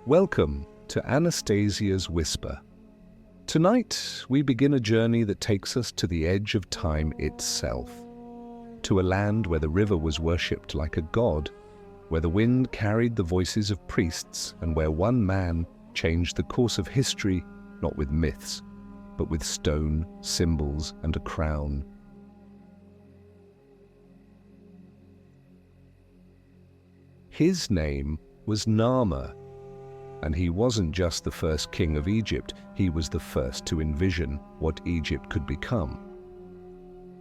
Welcome to Anastasia's Whisper. Tonight, we begin a journey that takes us to the edge of time itself, to a land where the river was worshipped like a god, where the wind carried the voices of priests, and where one man changed the course of history not with myths, but with stone, symbols, and a crown. His name was Narmer, and he wasn't just the first king of Egypt, he was the first to envision what Egypt could become.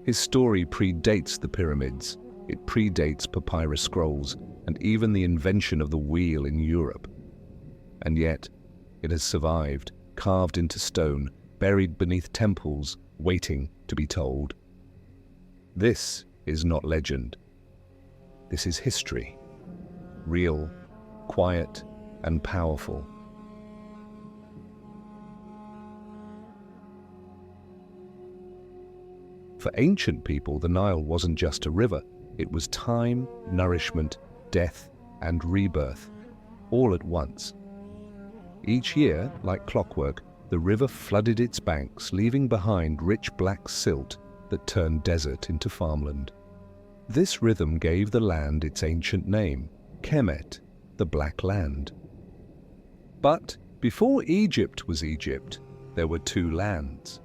His story predates the pyramids, it predates papyrus scrolls, and even the invention of the wheel in Europe. And yet, it has survived, carved into stone, buried beneath temples, waiting to be told. This is not legend. This is history. Real, quiet, and powerful. For ancient people, the Nile wasn't just a river. It was time, nourishment, death, and rebirth, all at once. Each year, like clockwork, the river flooded its banks, leaving behind rich black silt that turned desert into farmland. This rhythm gave the land its ancient name, Kemet, the Black Land. But before Egypt was Egypt, there were two lands.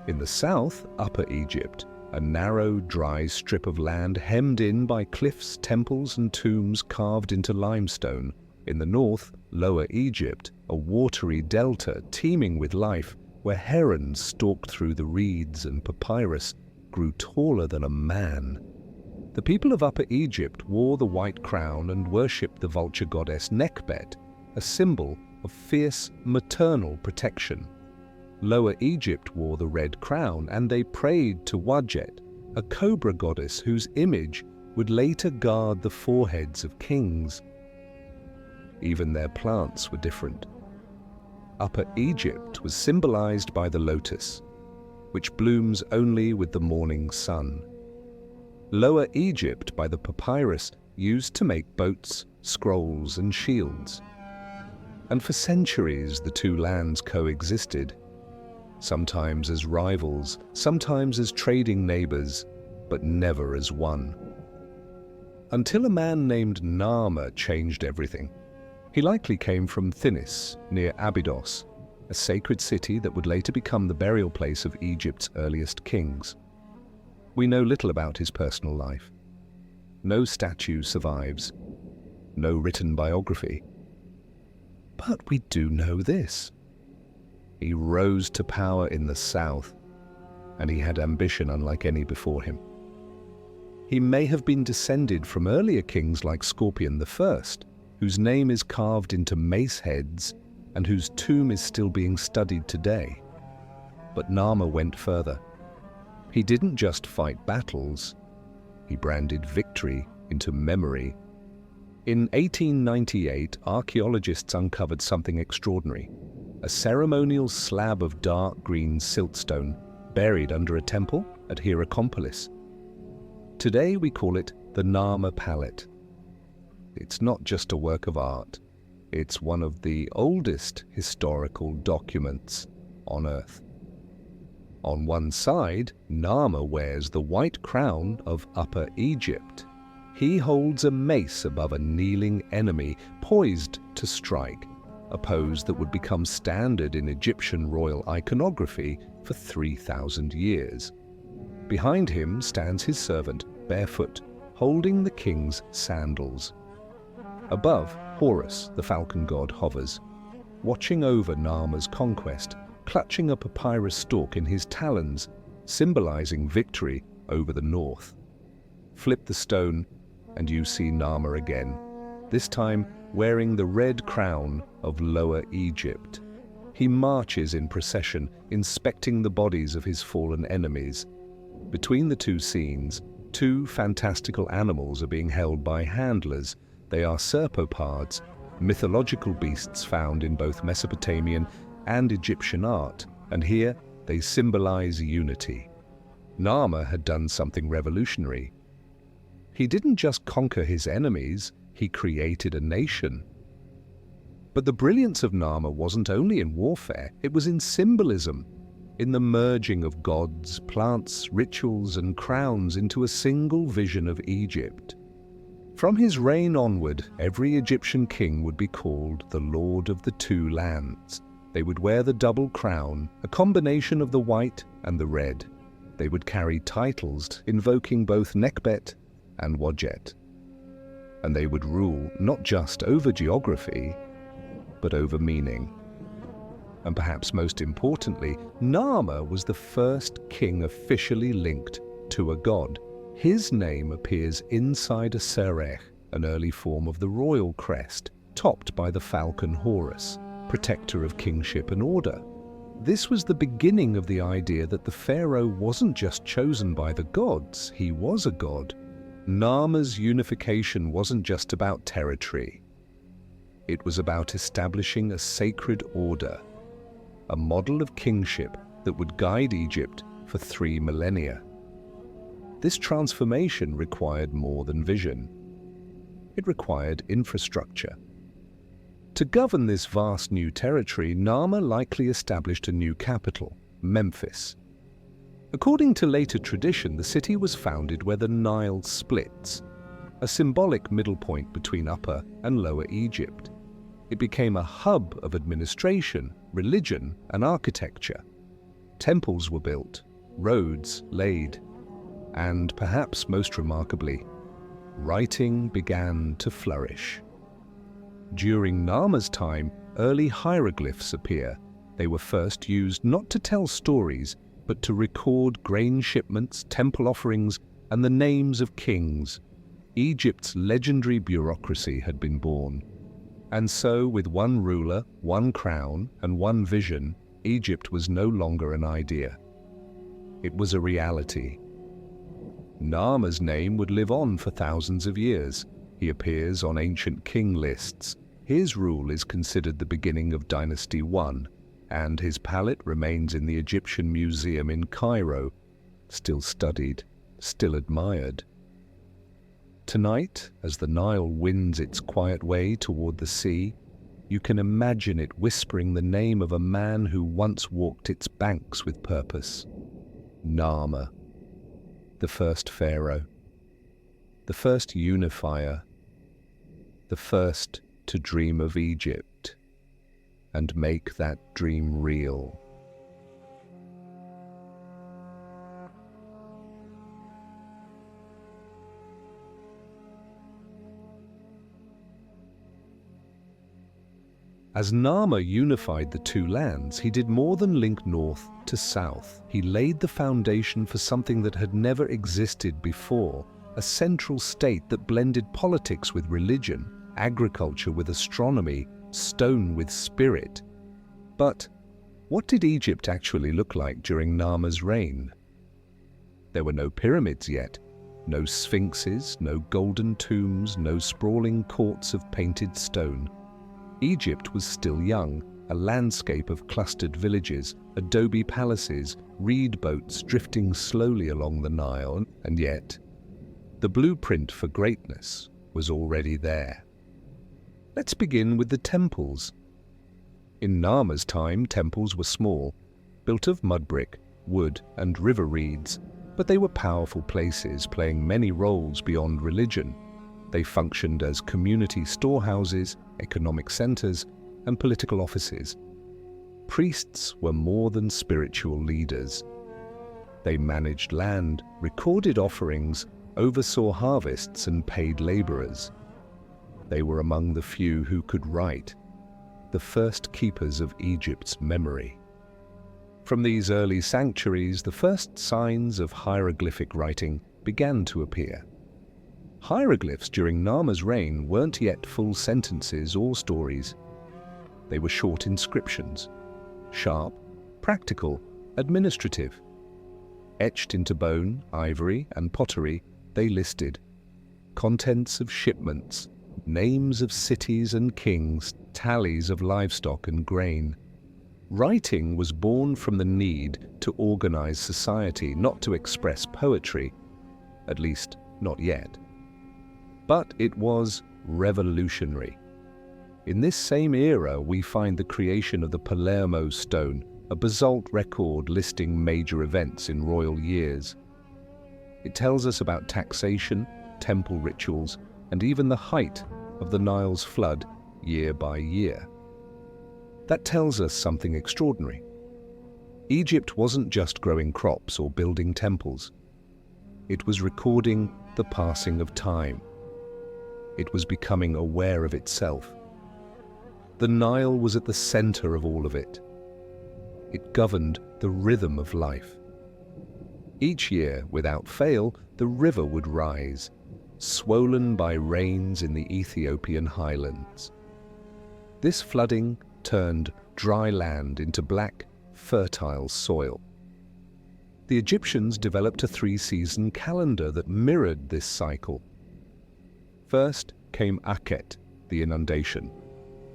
In the south, Upper Egypt, a narrow, dry strip of land hemmed in by cliffs, temples, and tombs carved into limestone. In the north, Lower Egypt, a watery delta teeming with life, where herons stalked through the reeds and papyrus grew taller than a man. The people of Upper Egypt wore the white crown and worshipped the vulture goddess Nekhbet, a symbol of fierce maternal protection. Lower Egypt wore the red crown, and they prayed to Wadjet, a cobra goddess whose image would later guard the foreheads of kings. Even their plants were different. Upper Egypt was symbolized by the lotus, which blooms only with the morning sun. Lower Egypt by the papyrus used to make boats, scrolls, and shields. And for centuries the two lands coexisted, sometimes as rivals, sometimes as trading neighbors, but never as one. Until a man named Narmer changed everything. He likely came from Thinis, near Abydos, a sacred city that would later become the burial place of Egypt's earliest kings. We know little about his personal life. No statue survives, no written biography. But we do know this. He rose to power in the south, and he had ambition unlike any before him. He may have been descended from earlier kings like Scorpion I, whose name is carved into mace heads and whose tomb is still being studied today. But Narmer went further. He didn't just fight battles, he branded victory into memory. In 1898, archaeologists uncovered something extraordinary, a ceremonial slab of dark green siltstone buried under a temple at Hierakonpolis. Today we call it the Narmer Palette. It's not just a work of art, it's one of the oldest historical documents on Earth. On one side, Narmer wears the white crown of Upper Egypt. He holds a mace above a kneeling enemy, poised to strike, a pose that would become standard in Egyptian royal iconography for 3,000 years. Behind him stands his servant, barefoot, holding the king's sandals. Above, Horus, the falcon god, hovers, watching over Narmer's conquest, clutching a papyrus stalk in his talons, symbolizing victory over the north. Flip the stone, and you see Narmer again, this time wearing the red crown of Lower Egypt. He marches in procession, inspecting the bodies of his fallen enemies. Between the two scenes, two fantastical animals are being held by handlers. They are serpopards, mythological beasts found in both Mesopotamian and Egyptian art, and here they symbolize unity. Narmer had done something revolutionary. He didn't just conquer his enemies, he created a nation. But the brilliance of Narmer wasn't only in warfare, it was in symbolism, in the merging of gods, plants, rituals, and crowns into a single vision of Egypt. From his reign onward, every Egyptian king would be called the Lord of the Two Lands. They would wear the double crown, a combination of the white and the red. They would carry titles invoking both Nekbet and Wadjet. And they would rule not just over geography, but over meaning. And perhaps most importantly, Narmer was the first king officially linked to a god. His name appears inside a serech, an early form of the royal crest, topped by the falcon Horus, protector of kingship and order. This was the beginning of the idea that the pharaoh wasn't just chosen by the gods, he was a god. Narmer's unification wasn't just about territory. It was about establishing a sacred order, a model of kingship that would guide Egypt for 3 millennia. This transformation required more than vision. It required infrastructure. To govern this vast new territory, Narmer likely established a new capital, Memphis. According to later tradition, the city was founded where the Nile splits, a symbolic middle point between Upper and Lower Egypt. It became a hub of administration, religion, and architecture. Temples were built, roads laid, and perhaps most remarkably, writing began to flourish. During Narmer's time, early hieroglyphs appear. They were first used not to tell stories, but to record grain shipments, temple offerings, and the names of kings. Egypt's legendary bureaucracy had been born. And so, with one ruler, one crown, and one vision, Egypt was no longer an idea. It was a reality. Narmer's name would live on for thousands of years. He appears on ancient king lists. His rule is considered the beginning of Dynasty I, and his palette remains in the Egyptian Museum in Cairo, still studied, still admired. Tonight, as the Nile winds its quiet way toward the sea, you can imagine it whispering the name of a man who once walked its banks with purpose. Narmer, the first pharaoh, the first unifier, the first to dream of Egypt and make that dream real. As Narmer unified the two lands, he did more than link north to south. He laid the foundation for something that had never existed before, a central state that blended politics with religion, agriculture with astronomy, stone with spirit. But what did Egypt actually look like during Narmer's reign? There were no pyramids yet, no sphinxes, no golden tombs, no sprawling courts of painted stone. Egypt was still young, a landscape of clustered villages, adobe palaces, reed boats drifting slowly along the Nile, and yet the blueprint for greatness was already there. Let's begin with the temples. In Narmer's time, temples were small, built of mud brick, wood, and river reeds, but they were powerful places playing many roles beyond religion. They functioned as community storehouses, economic centers, and political offices. Priests were more than spiritual leaders. They managed land, recorded offerings, oversaw harvests, and paid laborers. They were among the few who could write, the first keepers of Egypt's memory. From these early sanctuaries, the first signs of hieroglyphic writing began to appear. Hieroglyphs during Narmer's reign weren't yet full sentences or stories. They were short inscriptions, sharp, practical, administrative. Etched into bone, ivory, and pottery, they listed contents of shipments, names of cities and kings, tallies of livestock and grain. Writing was born from the need to organize society, not to express poetry, at least not yet. But it was revolutionary. In this same era, we find the creation of the Palermo stone, a basalt record listing major events in royal years. It tells us about taxation, temple rituals, and even the height of the Nile's flood year by year. That tells us something extraordinary. Egypt wasn't just growing crops or building temples. It was recording the passing of time. It was becoming aware of itself. The Nile was at the center of all of it. It governed the rhythm of life. Each year, without fail, the river would rise, swollen by rains in the Ethiopian highlands. This flooding turned dry land into black, fertile soil. The Egyptians developed a 3-season calendar that mirrored this cycle. First came Akhet, the inundation,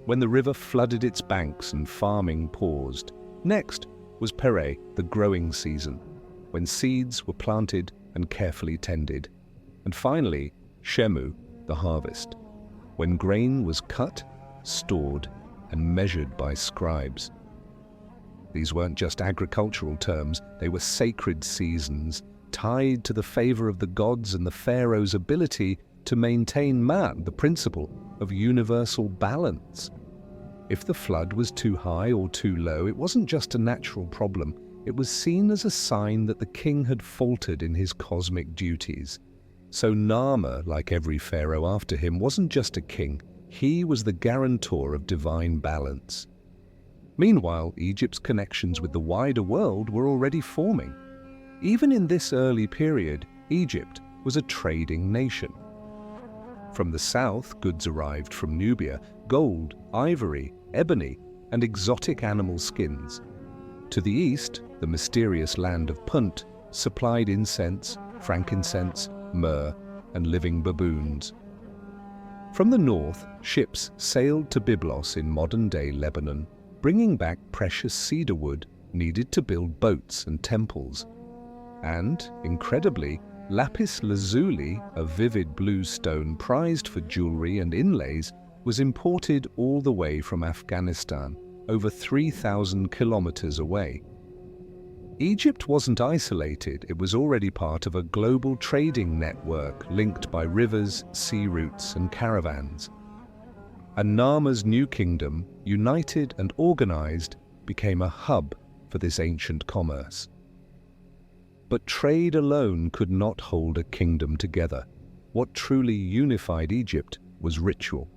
when the river flooded its banks and farming paused. Next was Pere, the growing season, when seeds were planted and carefully tended. And finally, Shemu, the harvest, when grain was cut, stored, and measured by scribes. These weren't just agricultural terms, they were sacred seasons, tied to the favor of the gods and the pharaoh's ability to maintain the principle of universal balance. If the flood was too high or too low, it wasn't just a natural problem. It was seen as a sign that the king had faltered in his cosmic duties. So Narmer, like every pharaoh after him, wasn't just a king. He was the guarantor of divine balance. Meanwhile, Egypt's connections with the wider world were already forming. Even in this early period, Egypt was a trading nation. From the south, goods arrived from Nubia, gold, ivory, ebony, and exotic animal skins. To the east, the mysterious land of Punt supplied incense, frankincense, myrrh, and living baboons. From the north, ships sailed to Byblos in modern-day Lebanon, bringing back precious cedar wood needed to build boats and temples. And, incredibly, lapis lazuli, a vivid blue stone prized for jewelry and inlays, was imported all the way from Afghanistan, over 3,000 kilometers away. Egypt wasn't isolated, it was already part of a global trading network linked by rivers, sea routes, and caravans. And Narmer's new kingdom, united and organized, became a hub for this ancient commerce. But trade alone could not hold a kingdom together. What truly unified Egypt was ritual.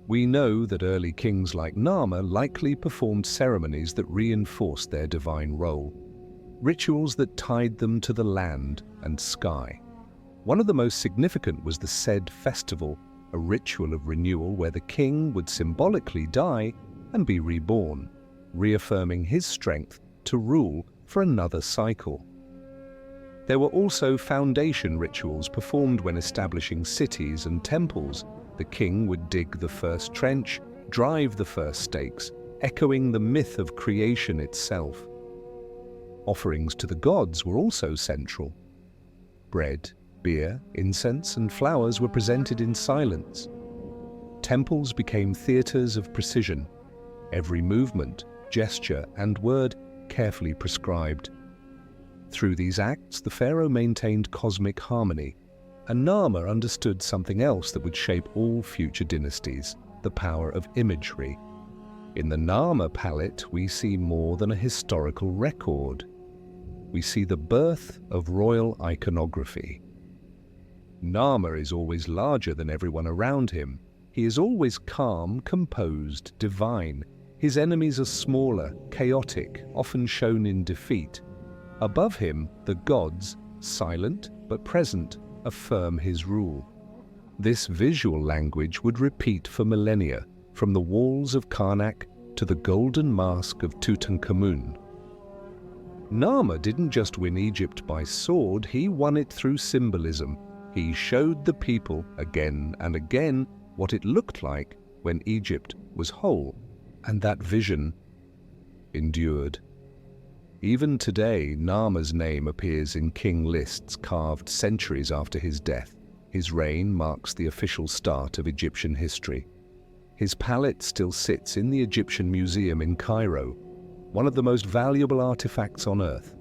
We know that early kings like Narmer likely performed ceremonies that reinforced their divine role, rituals that tied them to the land and sky. One of the most significant was the Sed festival, a ritual of renewal where the king would symbolically die and be reborn, reaffirming his strength to rule for another cycle. There were also foundation rituals performed when establishing cities and temples. The king would dig the first trench, drive the first stakes, echoing the myth of creation itself. Offerings to the gods were also central. Bread, beer, incense, and flowers were presented in silence. Temples became theaters of precision, every movement, gesture, and word carefully prescribed. Through these acts, the pharaoh maintained cosmic harmony, and Narmer understood something else that would shape all future dynasties, the power of imagery. In the Narmer palette, we see more than a historical record. We see the birth of royal iconography. Narmer is always larger than everyone around him. He is always calm, composed, divine. His enemies are smaller, chaotic, often shown in defeat. Above him, the gods, silent but present, affirm his rule. This visual language would repeat for millennia, from the walls of Karnak to the golden mask of Tutankhamun. Narmer didn't just win Egypt by sword, he won it through symbolism. He showed the people again and again what it looked like when Egypt was whole, and that vision endured. Even today, Narmer's name appears in king lists carved centuries after his death. His reign marks the official start of Egyptian history. His palette still sits in the Egyptian Museum in Cairo, one of the most valuable artifacts on Earth.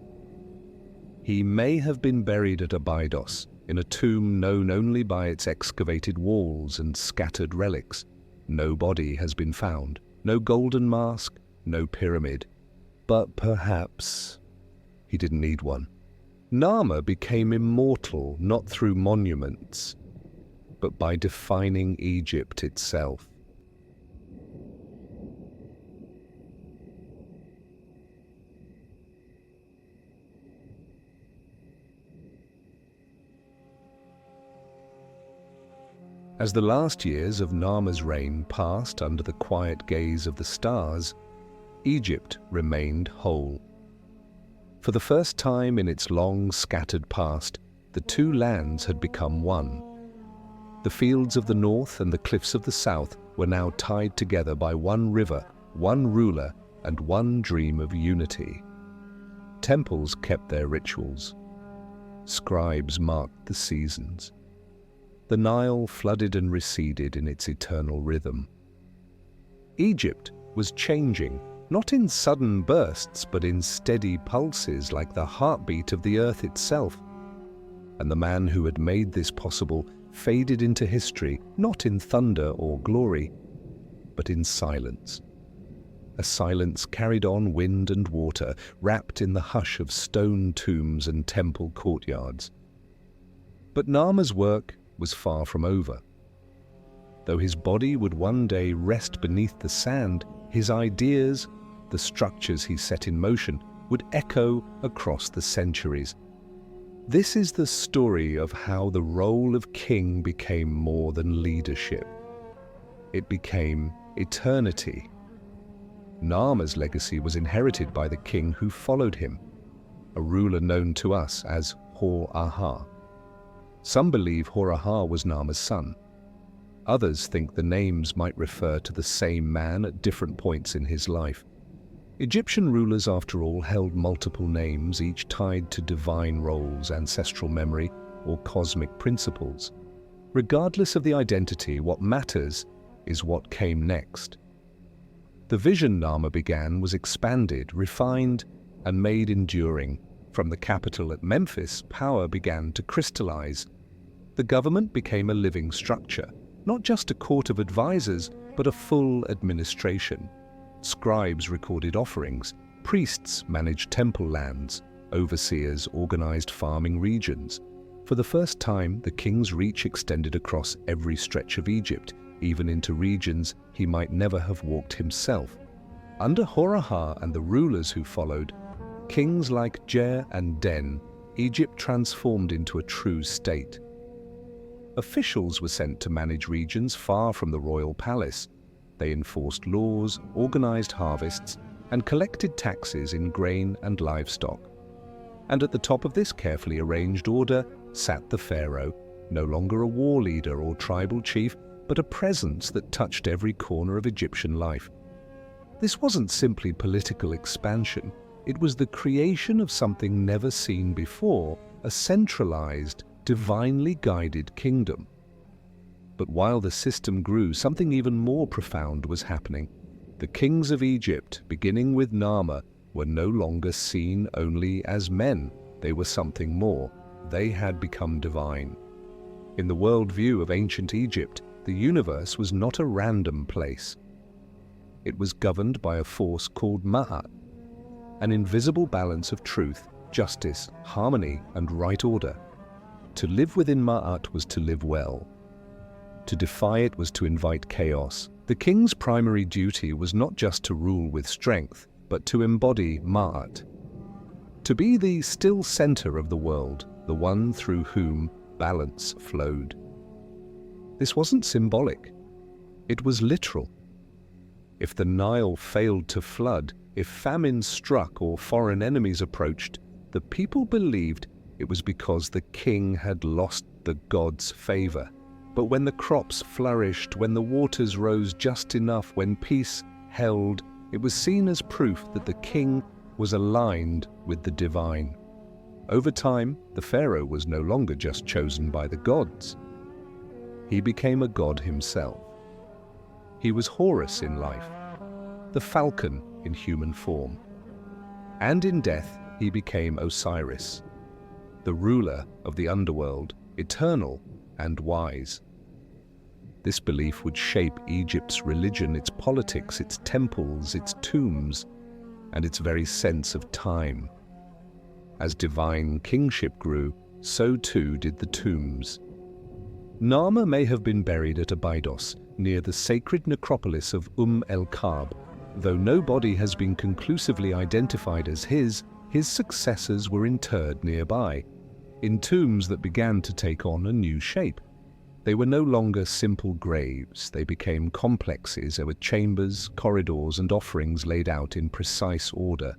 He may have been buried at Abydos, in a tomb known only by its excavated walls and scattered relics. No body has been found, no golden mask, no pyramid. But perhaps he didn't need one. Narmer became immortal not through monuments, but by defining Egypt itself. As the last years of Narmer's reign passed under the quiet gaze of the stars, Egypt remained whole. For the first time in its long, scattered past, the two lands had become one. The fields of the north and the cliffs of the south were now tied together by one river, one ruler, and one dream of unity. Temples kept their rituals. Scribes marked the seasons. The Nile flooded and receded in its eternal rhythm. Egypt was changing, not in sudden bursts, but in steady pulses like the heartbeat of the earth itself. And the man who had made this possible faded into history, not in thunder or glory, but in silence. A silence carried on wind and water, wrapped in the hush of stone tombs and temple courtyards. But Narmer's work was far from over. Though his body would one day rest beneath the sand, his ideas, the structures he set in motion, would echo across the centuries. This is the story of how the role of king became more than leadership. It became eternity. Narmer's legacy was inherited by the king who followed him, a ruler known to us as Hor-Aha. Some believe Hor-Aha was Narmer's son. Others think the names might refer to the same man at different points in his life. Egyptian rulers, after all, held multiple names, each tied to divine roles, ancestral memory, or cosmic principles. Regardless of the identity, what matters is what came next. The vision Narmer began was expanded, refined, and made enduring. From the capital at Memphis, power began to crystallize. The government became a living structure, not just a court of advisors, but a full administration. Scribes recorded offerings, priests managed temple lands, overseers organized farming regions. For the first time, the king's reach extended across every stretch of Egypt, even into regions he might never have walked himself. Under Hor-Aha and the rulers who followed, kings like Jer and Den, Egypt transformed into a true state. Officials were sent to manage regions far from the royal palace. They enforced laws, organized harvests, and collected taxes in grain and livestock. And at the top of this carefully arranged order sat the pharaoh, no longer a war leader or tribal chief, but a presence that touched every corner of Egyptian life. This wasn't simply political expansion. It was the creation of something never seen before, a centralized, divinely guided kingdom. But while the system grew, something even more profound was happening. The kings of Egypt, beginning with Narmer, were no longer seen only as men. They were something more. They had become divine. In the worldview of ancient Egypt, the universe was not a random place. It was governed by a force called Ma'at, an invisible balance of truth, justice, harmony, and right order. To live within Ma'at was to live well. To defy it was to invite chaos. The king's primary duty was not just to rule with strength, but to embody Ma'at. To be the still center of the world, the one through whom balance flowed. This wasn't symbolic. It was literal. If the Nile failed to flood, if famine struck or foreign enemies approached, the people believed it was because the king had lost the god's favor. But when the crops flourished, when the waters rose just enough, when peace held, it was seen as proof that the king was aligned with the divine. Over time, the pharaoh was no longer just chosen by the gods. He became a god himself. He was Horus in life, the falcon in human form. And in death, he became Osiris, the ruler of the underworld, eternal and wise. This belief would shape Egypt's religion, its politics, its temples, its tombs, and its very sense of time. As divine kingship grew, so too did the tombs. Narmer may have been buried at Abydos, near the sacred necropolis of el-Kab. Though no body has been conclusively identified as his successors were interred nearby, in tombs that began to take on a new shape. They were no longer simple graves. They became complexes with chambers, corridors, and offerings laid out in precise order.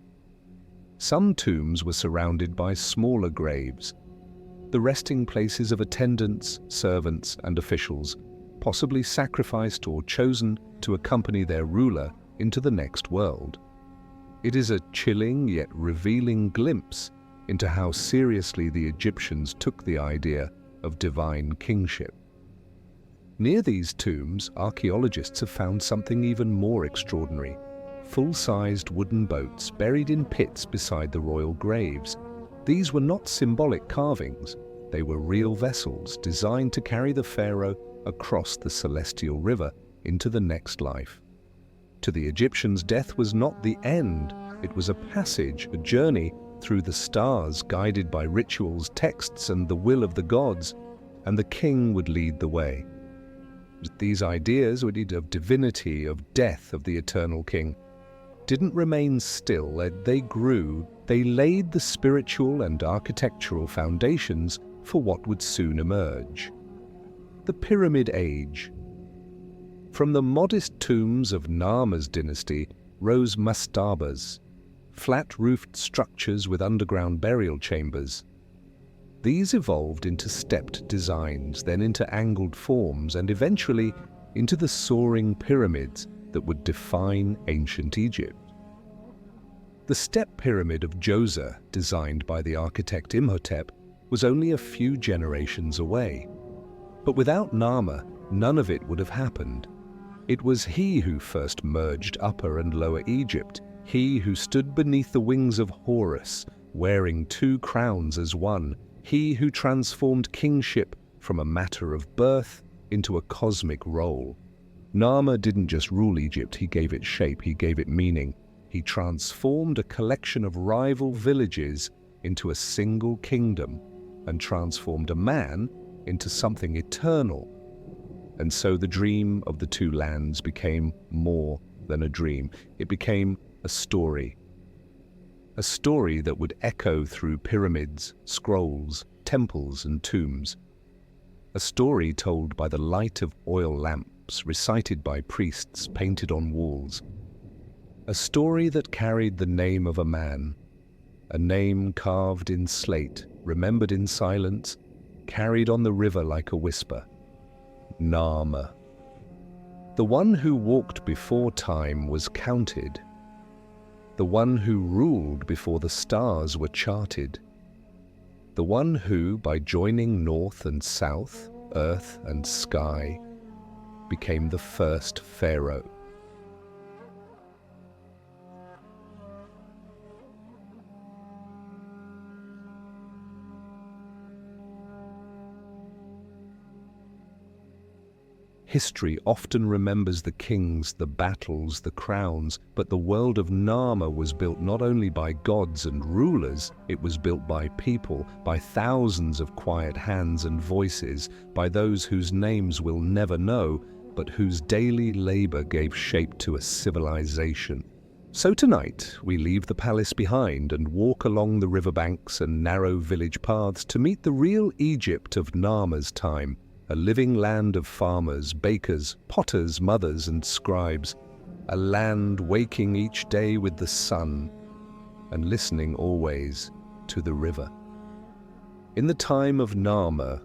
Some tombs were surrounded by smaller graves, the resting places of attendants, servants, and officials, possibly sacrificed or chosen to accompany their ruler into the next world. It is a chilling yet revealing glimpse into how seriously the Egyptians took the idea of divine kingship. Near these tombs, archaeologists have found something even more extraordinary: full-sized wooden boats buried in pits beside the royal graves. These were not symbolic carvings. They were real vessels designed to carry the pharaoh across the celestial river into the next life. To the Egyptians, death was not the end. It was a passage, a journey through the stars, guided by rituals, texts, and the will of the gods, and the king would lead the way. These ideas of divinity, of death, of the eternal king, didn't remain still. They grew. They laid the spiritual and architectural foundations for what would soon emerge: the Pyramid Age. From the modest tombs of Narmer's dynasty rose mastabas, flat-roofed structures with underground burial chambers. These evolved into stepped designs, then into angled forms, and eventually into the soaring pyramids that would define ancient Egypt. The step pyramid of Djoser, designed by the architect Imhotep, was only a few generations away. But without Narmer, none of it would have happened. It was he who first merged Upper and Lower Egypt, he who stood beneath the wings of Horus, wearing two crowns as one, he who transformed kingship from a matter of birth into a cosmic role. Narmer didn't just rule Egypt, he gave it shape, he gave it meaning. He transformed a collection of rival villages into a single kingdom, and transformed a man into something eternal. And so the dream of the two lands became more than a dream. It became a story that would echo through pyramids, scrolls, temples, and tombs. A story told by the light of oil lamps, recited by priests, painted on walls. A story that carried the name of a man, a name carved in slate, remembered in silence, carried on the river like a whisper: Narmer. The one who walked before time was counted. The one who ruled before the stars were charted. The one who, by joining north and south, earth and sky, became the first pharaoh. History often remembers the kings, the battles, the crowns, but the world of Narmer was built not only by gods and rulers, it was built by people, by thousands of quiet hands and voices, by those whose names we'll never know, but whose daily labor gave shape to a civilization. So tonight, we leave the palace behind and walk along the riverbanks and narrow village paths to meet the real Egypt of Narmer's time. A living land of farmers, bakers, potters, mothers, and scribes. A land waking each day with the sun and listening always to the river. In the time of Narmer,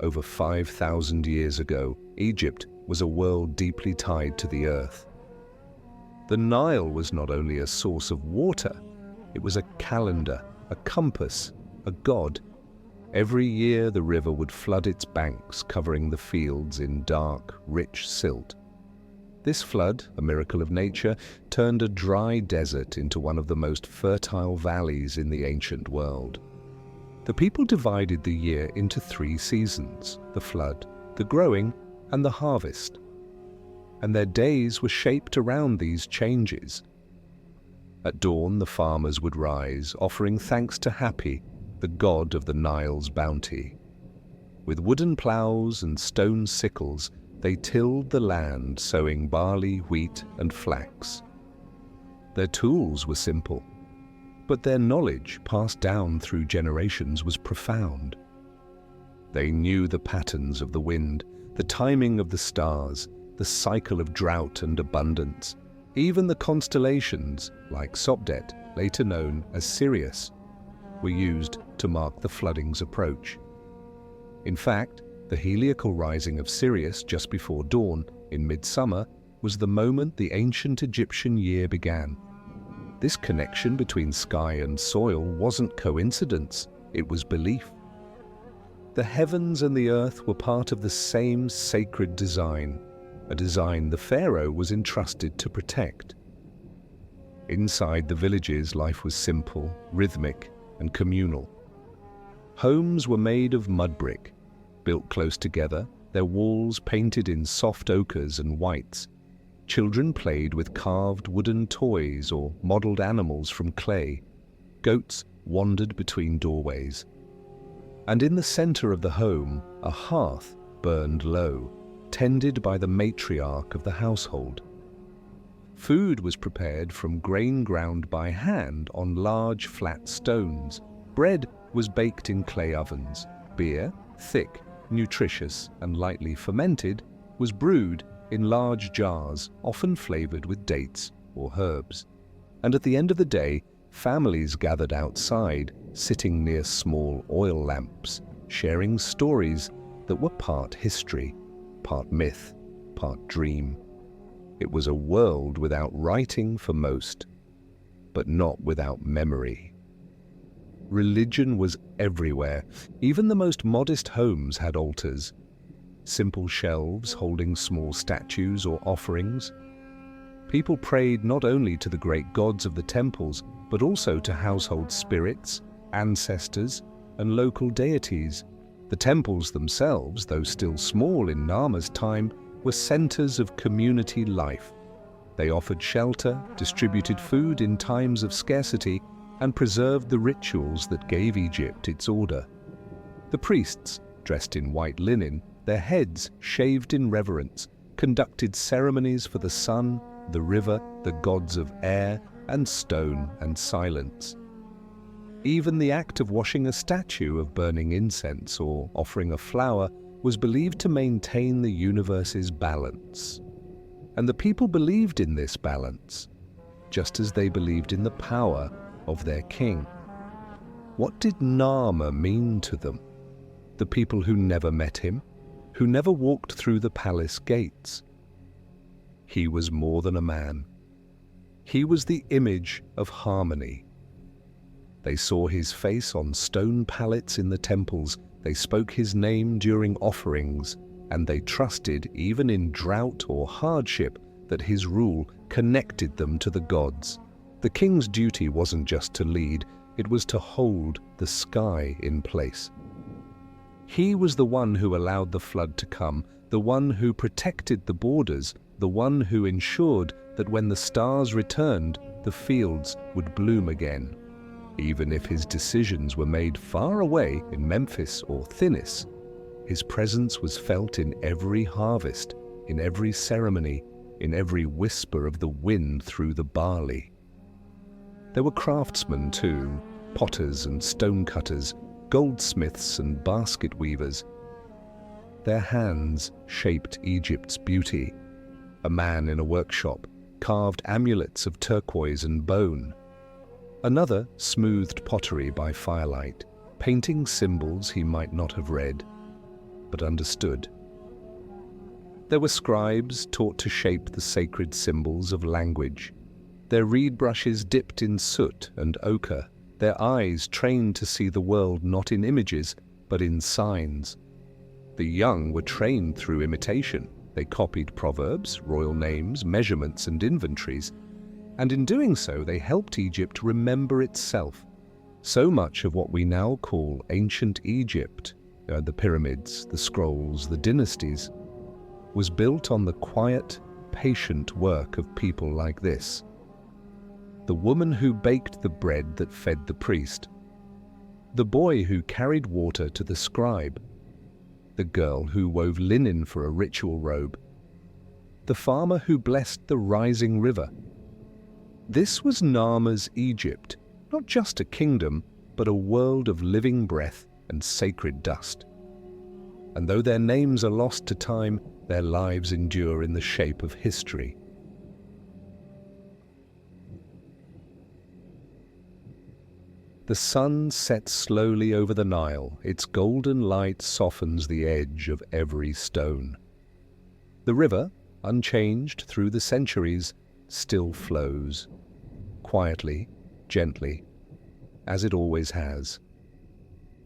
over 5,000 years ago, Egypt was a world deeply tied to the earth. The Nile was not only a source of water, it was a calendar, a compass, a god. Every year the river would flood its banks, covering the fields in dark, rich silt. This flood, a miracle of nature, turned a dry desert into one of the most fertile valleys in the ancient world. The people divided the year into 3 seasons: the flood, the growing, and the harvest. And their days were shaped around these changes. At dawn, the farmers would rise, offering thanks to Hapi, the god of the Nile's bounty. With wooden ploughs and stone sickles, they tilled the land, sowing barley, wheat, and flax. Their tools were simple, but their knowledge, passed down through generations, was profound. They knew the patterns of the wind, the timing of the stars, the cycle of drought and abundance. Even the constellations, like Sopdet, later known as Sirius, were used to mark the flooding's approach. In fact, the heliacal rising of Sirius just before dawn in midsummer was the moment the ancient Egyptian year began. This connection between sky and soil wasn't coincidence, it was belief. The heavens and the earth were part of the same sacred design, a design the pharaoh was entrusted to protect. Inside the villages, life was simple, rhythmic, and communal. Homes were made of mud brick, built close together, their walls painted in soft ochres and whites. Children played with carved wooden toys or modelled animals from clay. Goats wandered between doorways. And in the centre of the home, a hearth burned low, tended by the matriarch of the household. Food was prepared from grain ground by hand on large flat stones. Bread was baked in clay ovens. Beer, thick, nutritious, and lightly fermented, was brewed in large jars, often flavoured with dates or herbs. And at the end of the day, families gathered outside, sitting near small oil lamps, sharing stories that were part history, part myth, part dream. It was a world without writing for most, but not without memory. Religion was everywhere. Even the most modest homes had altars, simple shelves holding small statues or offerings. People prayed not only to the great gods of the temples, but also to household spirits, ancestors, and local deities. The temples themselves, though still small in Narmer's time, were centers of community life. They offered shelter, distributed food in times of scarcity, and preserved the rituals that gave Egypt its order. The priests, dressed in white linen, their heads shaved in reverence, conducted ceremonies for the sun, the river, the gods of air and stone and silence. Even the act of washing a statue, of burning incense or offering a flower, was believed to maintain the universe's balance. And the people believed in this balance, just as they believed in the power of their king. What did Narmer mean to them? The people who never met him, who never walked through the palace gates. He was more than a man. He was the image of harmony. They saw his face on stone pallets in the temples, they spoke his name during offerings, and they trusted, even in drought or hardship, that his rule connected them to the gods. The king's duty wasn't just to lead, it was to hold the sky in place. He was the one who allowed the flood to come, the one who protected the borders, the one who ensured that when the stars returned, the fields would bloom again. Even if his decisions were made far away in Memphis or Thinis, his presence was felt in every harvest, in every ceremony, in every whisper of the wind through the barley. There were craftsmen too, potters and stonecutters, goldsmiths and basket weavers. Their hands shaped Egypt's beauty. A man in a workshop carved amulets of turquoise and bone. Another smoothed pottery by firelight, painting symbols he might not have read, but understood. There were scribes taught to shape the sacred symbols of language. Their reed brushes dipped in soot and ochre, their eyes trained to see the world not in images, but in signs. The young were trained through imitation. They copied proverbs, royal names, measurements, and inventories, and in doing so they helped Egypt remember itself. So much of what we now call ancient Egypt, the pyramids, the scrolls, the dynasties, was built on the quiet, patient work of people like this. The woman who baked the bread that fed the priest, the boy who carried water to the scribe, the girl who wove linen for a ritual robe, the farmer who blessed the rising river. This was Narmer's Egypt, not just a kingdom, but a world of living breath and sacred dust. And though their names are lost to time, their lives endure in the shape of history. The sun sets slowly over the Nile. Its golden light softens the edge of every stone. The river, unchanged through the centuries, still flows, quietly, gently, as it always has.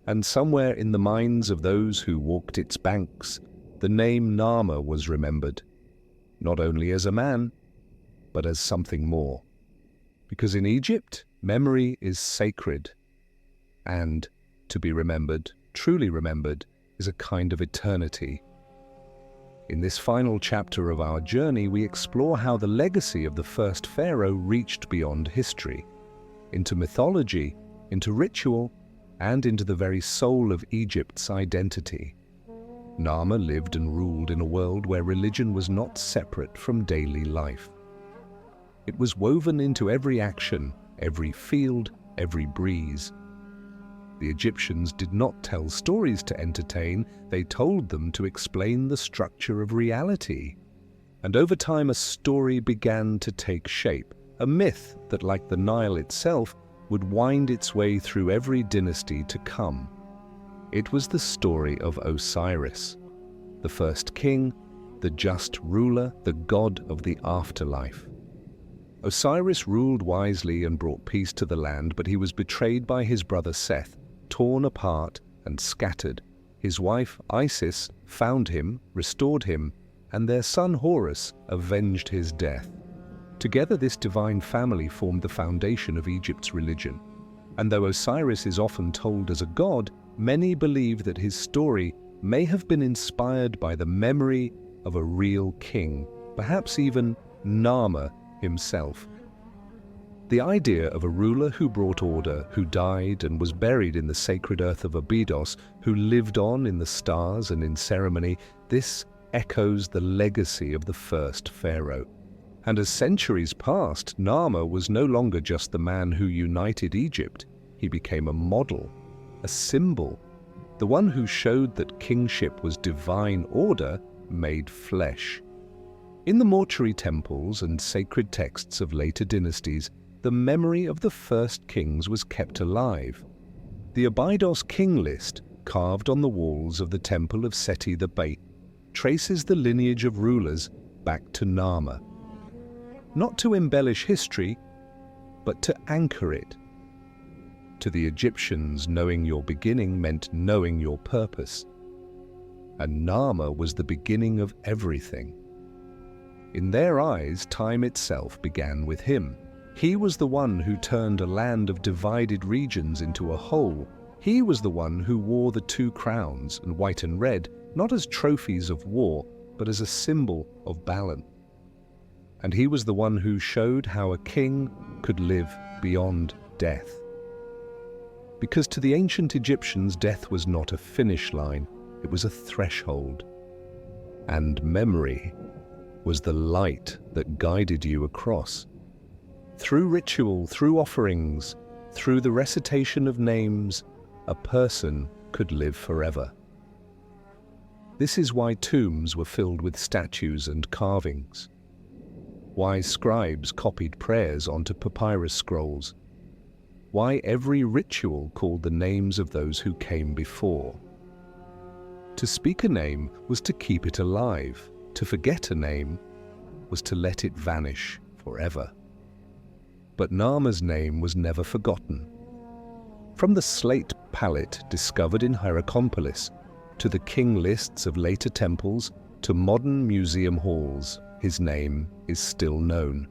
And somewhere in the minds of those who walked its banks, the name Narmer was remembered, not only as a man, but as something more. Because in Egypt, memory is sacred, and to be remembered, truly remembered, is a kind of eternity. In this final chapter of our journey, we explore how the legacy of the first pharaoh reached beyond history, into mythology, into ritual, and into the very soul of Egypt's identity. Narmer lived and ruled in a world where religion was not separate from daily life. It was woven into every action, every field, every breeze. The Egyptians did not tell stories to entertain, they told them to explain the structure of reality. And over time a story began to take shape, a myth that, like the Nile itself, would wind its way through every dynasty to come. It was the story of Osiris, the first king, the just ruler, the god of the afterlife. Osiris ruled wisely and brought peace to the land, but he was betrayed by his brother Seth, torn apart and scattered. His wife Isis found him, restored him, and their son Horus avenged his death. Together this divine family formed the foundation of Egypt's religion. And though Osiris is often told as a god, many believe that his story may have been inspired by the memory of a real king, perhaps even Narmer himself. The idea of a ruler who brought order, who died and was buried in the sacred earth of Abydos, who lived on in the stars and in ceremony, this echoes the legacy of the first pharaoh. And as centuries passed, Narmer was no longer just the man who united Egypt. He became a model, a symbol, the one who showed that kingship was divine order made flesh. In the mortuary temples and sacred texts of later dynasties, the memory of the first kings was kept alive. The Abydos king list, carved on the walls of the temple of Seti the Bait, traces the lineage of rulers back to Narmer. Not to embellish history, but to anchor it. To the Egyptians, knowing your beginning meant knowing your purpose. And Narmer was the beginning of everything. In their eyes, time itself began with him. He was the one who turned a land of divided regions into a whole. He was the one who wore the two crowns, and white and red, not as trophies of war, but as a symbol of balance. And he was the one who showed how a king could live beyond death. Because to the ancient Egyptians, death was not a finish line, it was a threshold. And memory was the light that guided you across. Through ritual, through offerings, through the recitation of names, a person could live forever. This is why tombs were filled with statues and carvings. Why scribes copied prayers onto papyrus scrolls. Why every ritual called the names of those who came before. To speak a name was to keep it alive. To forget a name was to let it vanish forever. But Narmer's name was never forgotten. From the slate palette discovered in Hierakonpolis, to the king lists of later temples, To modern museum halls, his name is still known.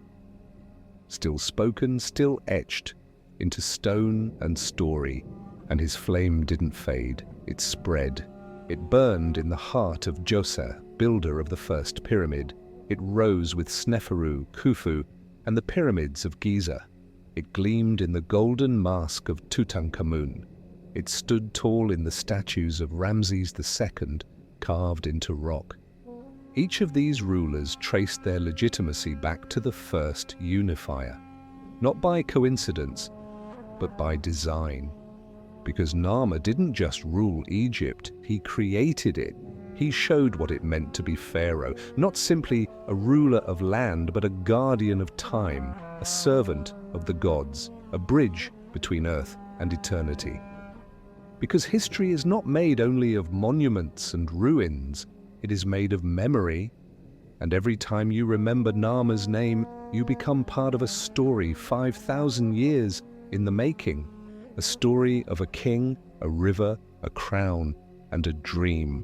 Still spoken, still etched into stone and story, and his flame didn't fade, it spread. It burned in the heart of Djoser, builder of the first pyramid. It rose with Sneferu, Khufu, and the pyramids of Giza. It gleamed in the golden mask of Tutankhamun. It stood tall in the statues of Ramses II, carved into rock. Each of these rulers traced their legitimacy back to the first unifier, not by coincidence, but by design. Because Narmer didn't just rule Egypt, he created it. He showed what it meant to be pharaoh, not simply a ruler of land, but a guardian of time, a servant of the gods, a bridge between earth and eternity. Because history is not made only of monuments and ruins, it is made of memory, and every time you remember Narmer's name, you become part of a story 5,000 years in the making, a story of a king, a river, a crown, and a dream.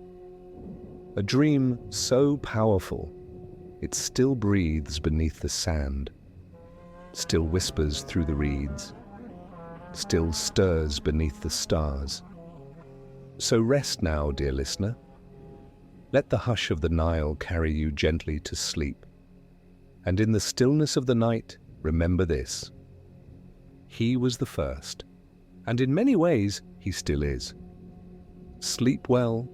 A dream so powerful, it still breathes beneath the sand, still whispers through the reeds, still stirs beneath the stars. So rest now, dear listener. Let the hush of the Nile carry you gently to sleep. And in the stillness of the night, remember this: he was the first, and in many ways he still is. Sleep well,